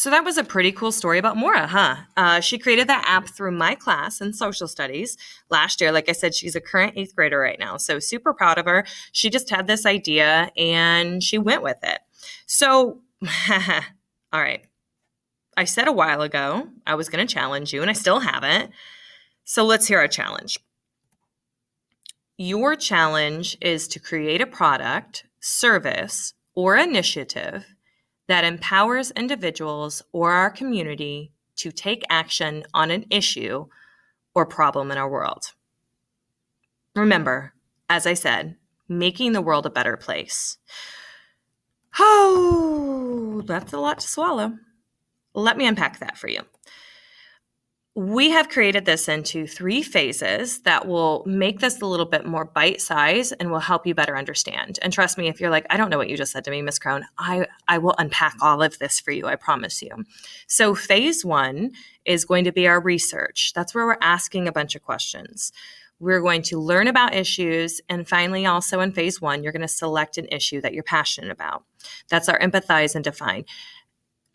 So that was a pretty cool story about Mora, huh? She created that app through my class in social studies last year. Like I said, she's a current 8th grader right now. So super proud of her. She just had this idea and she went with it. So, all right. I said a while ago I was going to challenge you and I still haven't. So let's hear our challenge. Your challenge is to create a product, service, or initiative that empowers individuals or our community to take action on an issue or problem in our world. Remember, as I said, making the world a better place. Oh, that's a lot to swallow. Let me unpack that for you. We have created this into 3 phases that will make this a little bit more bite-sized and will help you better understand. And trust me, if you're like, I don't know what you just said to me, Ms. Crone, I will unpack all of this for you, I promise you. So phase 1 is going to be our research. That's where we're asking a bunch of questions. We're going to learn about issues. And finally, also in phase 1, you're going to select an issue that you're passionate about. That's our empathize and define.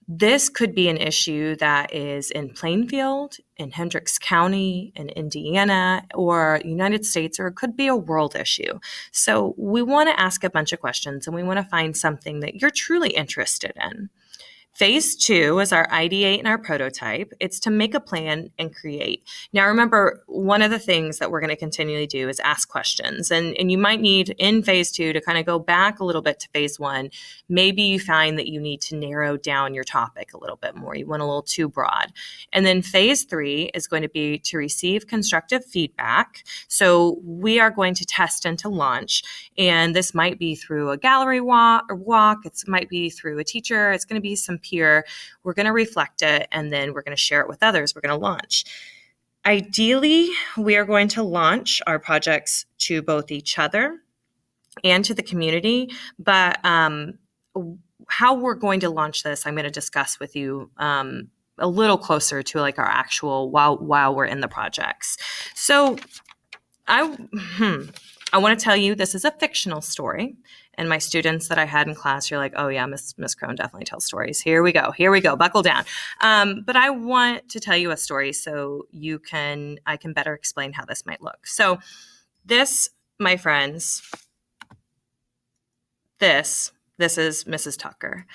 This could be an issue that is in Plainfield, in Hendricks County, in Indiana, or United States, or it could be a world issue. So we want to ask a bunch of questions and we want to find something that you're truly interested in. Phase 2 is our ideate and our prototype. It's to make a plan and create. Now, remember, one of the things that we're going to continually do is ask questions. And you might need in phase 2 to kind of go back a little bit to phase 1. Maybe you find that you need to narrow down your topic a little bit more. You went a little too broad. And then phase 3 is going to be to receive constructive feedback. So we are going to test and to launch. And this might be through a gallery walk. It might be through a teacher. It's going to be some peer. We're going to reflect it, and then we're going to share it with others. We're going to launch. Ideally, we are going to launch our projects to both each other and to the community. But how we're going to launch this, I'm going to discuss with you a little closer to like our actual while we're in the projects. So I want to tell you this is a fictional story. And my students that I had in class, you're like, oh yeah, Miss Crone definitely tells stories. Here we go, buckle down. But I want to tell you a story so I can better explain how this might look. So this, my friends, this is Mrs. Tucker.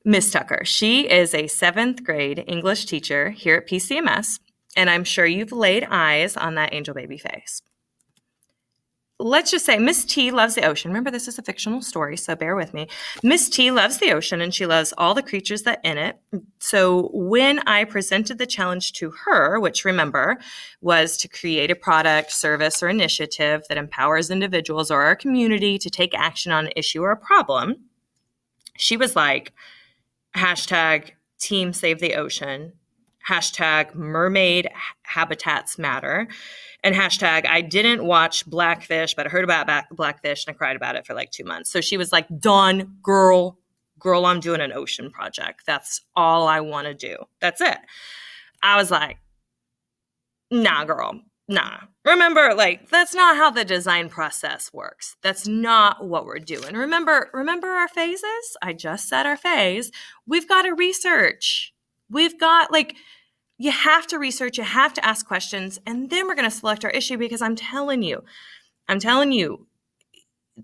Miss Tucker, she is a 7th grade English teacher here at PCMS, and I'm sure you've laid eyes on that angel baby face. Let's just say Miss T loves the ocean. Remember, this is a fictional story, so bear with me. Miss T loves the ocean, and she loves all the creatures that in it. So when I presented the challenge to her, which remember was to create a product, service, or initiative that empowers individuals or our community to take action on an issue or a problem, she was like, hashtag Team Save the Ocean, hashtag Mermaid Habitats Matter, and hashtag I didn't watch Blackfish, but I heard about Blackfish and I cried about it for like 2 months. So she was like, done, girl, I'm doing an ocean project. That's all I want to do. That's it. I was like, nah, girl, nah. Remember, like, that's not how the design process works. That's not what we're doing. Remember our phases? I just said our phase. We've got to research. We've got you have to research, you have to ask questions, and then we're going to select our issue because I'm telling you,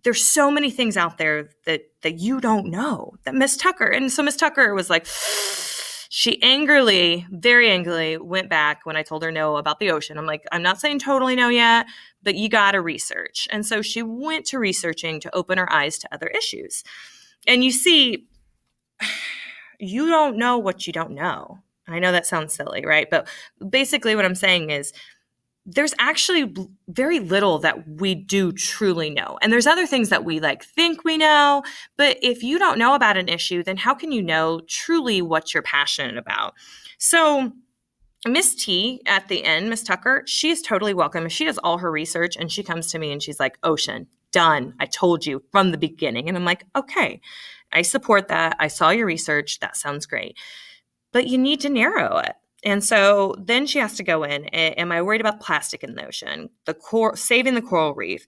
there's so many things out there that you don't know that Miss Tucker. And so Miss Tucker was like, she very angrily went back when I told her no about the ocean. I'm like, I'm not saying totally no yet, but you got to research. And so she went to researching to open her eyes to other issues. And you see, you don't know what you don't know. I know that sounds silly, right? But basically what I'm saying is there's actually very little that we do truly know. And there's other things that we think we know. But if you don't know about an issue, then how can you know truly what you're passionate about? So Miss T at the end, Miss Tucker, she's totally welcome. She does all her research and she comes to me and she's like, ocean, done. I told you from the beginning. And I'm like, okay, I support that. I saw your research. That sounds great. But you need to narrow it. And so then she has to go in. Am I worried about plastic in the ocean? Saving the coral reef?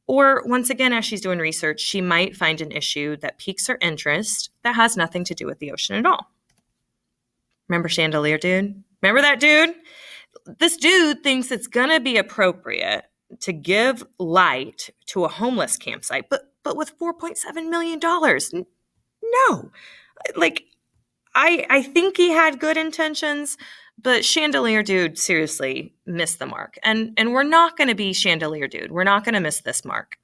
Or once again, as she's doing research, she might find an issue that piques her interest that has nothing to do with the ocean at all. Remember Chandelier Dude? Remember that dude? This dude thinks it's going to be appropriate to give light to a homeless campsite, but with $4.7 million. No. Like, I think he had good intentions, but Chandelier Dude seriously missed the mark. And we're not going to be Chandelier Dude. We're not going to miss this mark.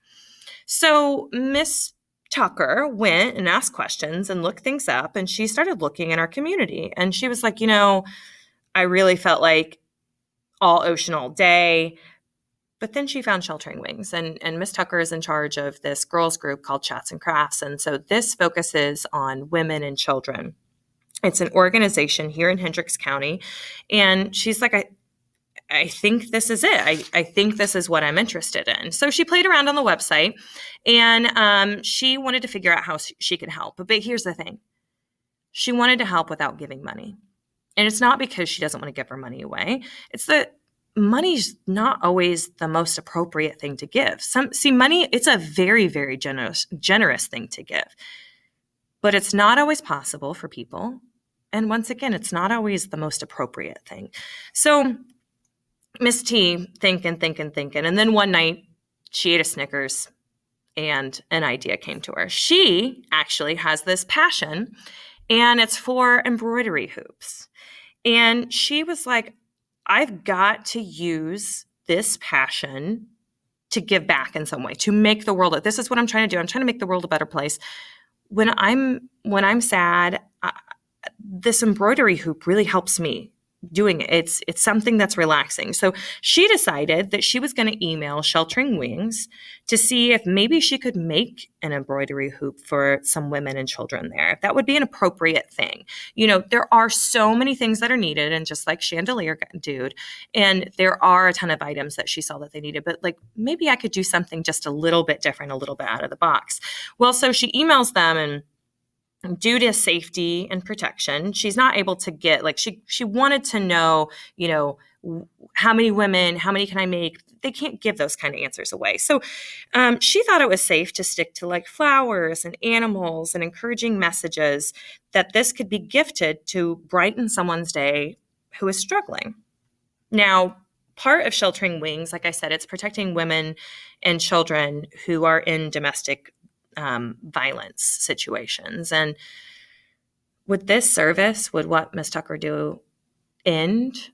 So Miss Tucker went and asked questions and looked things up, and she started looking in our community. And she was like, I really felt like all ocean all day. But then she found Sheltering Wings, and Miss Tucker is in charge of this girls group called Chats and Crafts. And so this focuses on women and children. It's an organization here in Hendricks County. And she's like, I think this is it. I think this is what I'm interested in. So she played around on the website, and she wanted to figure out how she could help. But here's the thing. She wanted to help without giving money. And it's not because she doesn't want to give her money away. It's that money's not always the most appropriate thing to give. Money, it's a very, very generous thing to give. But it's not always possible for people. And once again, it's not always the most appropriate thing. So Miss T thinking. And then one night she ate a Snickers and an idea came to her. She actually has this passion, and it's for embroidery hoops. And she was like, I've got to use this passion to give back in some way, to make the world. This is what I'm trying to do. I'm trying to make the world a better place. When I'm sad, this embroidery hoop really helps me doing it. It's something that's relaxing. So she decided that she was going to email Sheltering Wings to see if maybe she could make an embroidery hoop for some women and children there, if that would be an appropriate thing. There are so many things that are needed, and just like Chandelier Dude, and there are a ton of items that she saw that they needed, but maybe I could do something just a little bit different, a little bit out of the box. Well, so she emails them, and due to safety and protection, she's not able to get, she wanted to know, how many women, how many can I make? They can't give those kind of answers away. So she thought it was safe to stick to flowers and animals and encouraging messages that this could be gifted to brighten someone's day who is struggling. Now, part of Sheltering Wings, like I said, it's protecting women and children who are in domestic violence situations. And would this service, would what Ms. Tucker do, end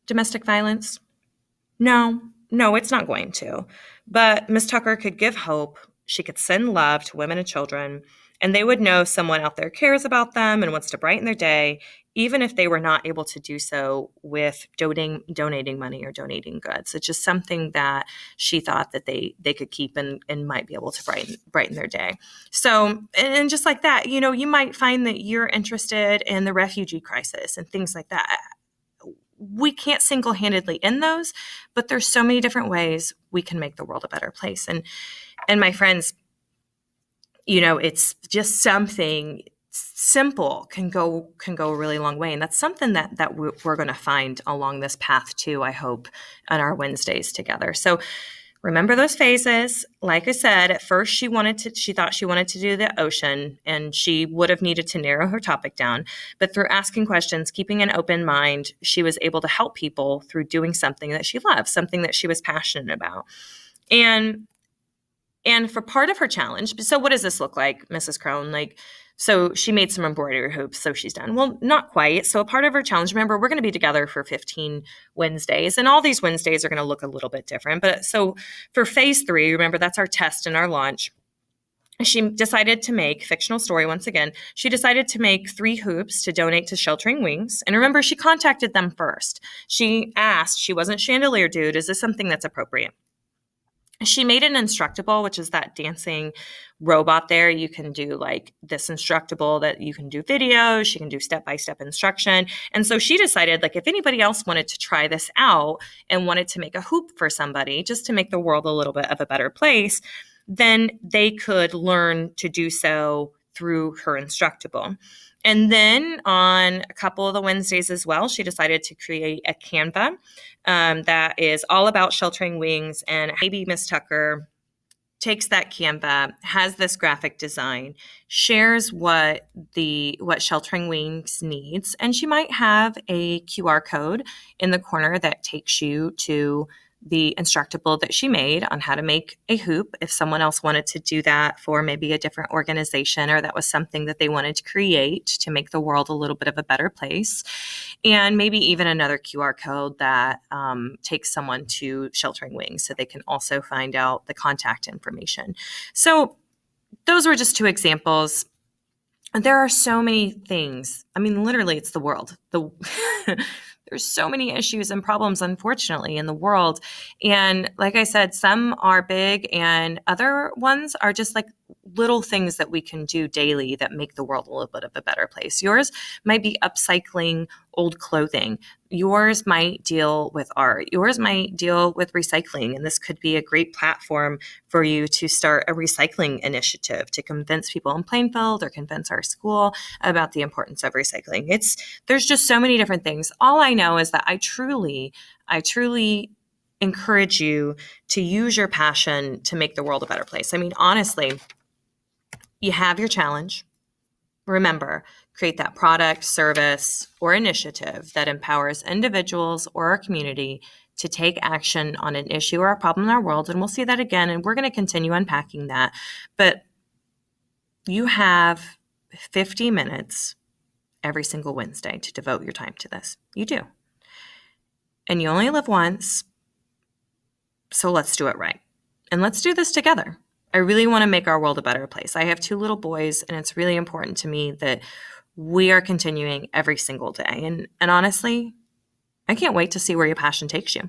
domestic violence? No, it's not going to. But Ms. Tucker could give hope. She could send love to women and children, and they would know someone out there cares about them and wants to brighten their day, even if they were not able to do so with donating money or donating goods. It's just something that she thought that they could keep and might be able to brighten their day. So, and just like that, you might find that you're interested in the refugee crisis and things like that. We can't single-handedly end those, but there's so many different ways we can make the world a better place. And my friends, it's just something simple can go a really long way. And that's something that we're going to find along this path too, I hope, on our Wednesdays together. So remember those phases. Like I said, at first she thought she wanted to do the ocean, and she would have needed to narrow her topic down. But through asking questions, keeping an open mind, she was able to help people through doing something that she loved, something that she was passionate about. And for part of her challenge, so what does this look like, Mrs. Crone? So she made some embroidery hoops, so she's done. Well, not quite. So a part of her challenge, remember, we're going to be together for 15 Wednesdays, and all these Wednesdays are going to look a little bit different. But so for phase 3, remember, that's our test and our launch. She decided to make, fictional story once again, she decided to make 3 hoops to donate to Sheltering Wings. And remember, she contacted them first. She asked, she wasn't Chandelier Dude, is this something that's appropriate? She made an Instructable, which is that dancing robot there. You can do this Instructable that you can do videos, she can do step-by-step instruction. And so she decided, if anybody else wanted to try this out and wanted to make a hoop for somebody just to make the world a little bit of a better place, then they could learn to do so through her Instructable. And then on a couple of the Wednesdays as well, she decided to create a Canva that is all about Sheltering Wings, and maybe Miss Tucker takes that Canva, has this graphic design, shares what Sheltering Wings needs, and she might have a QR code in the corner that takes you to the Instructable that she made on how to make a hoop if someone else wanted to do that for maybe a different organization, or that was something that they wanted to create to make the world a little bit of a better place. And maybe even another QR code that takes someone to Sheltering Wings so they can also find out the contact information. So those were just two examples. There are so many things. I mean, literally, it's the world. There's so many issues and problems, unfortunately, in the world. And like I said, some are big and other ones are just like little things that we can do daily that make the world a little bit of a better place. Yours might be upcycling old clothing. Yours might deal with art. Yours might deal with recycling. And this could be a great platform for you to start a recycling initiative to convince people in Plainfield or convince our school about the importance of recycling. There's just so many different things. All I know is that I truly encourage you to use your passion to make the world a better place. I mean, honestly, you have your challenge. Remember, create that product, service, or initiative that empowers individuals or our community to take action on an issue or a problem in our world. And we'll see that again, and we're going to continue unpacking that. But you have 50 minutes every single Wednesday to devote your time to this. You do. And you only live once, so let's do it right. And let's do this together. I really want to make our world a better place. I have 2 little boys, and it's really important to me that we are continuing every single day. And honestly, I can't wait to see where your passion takes you.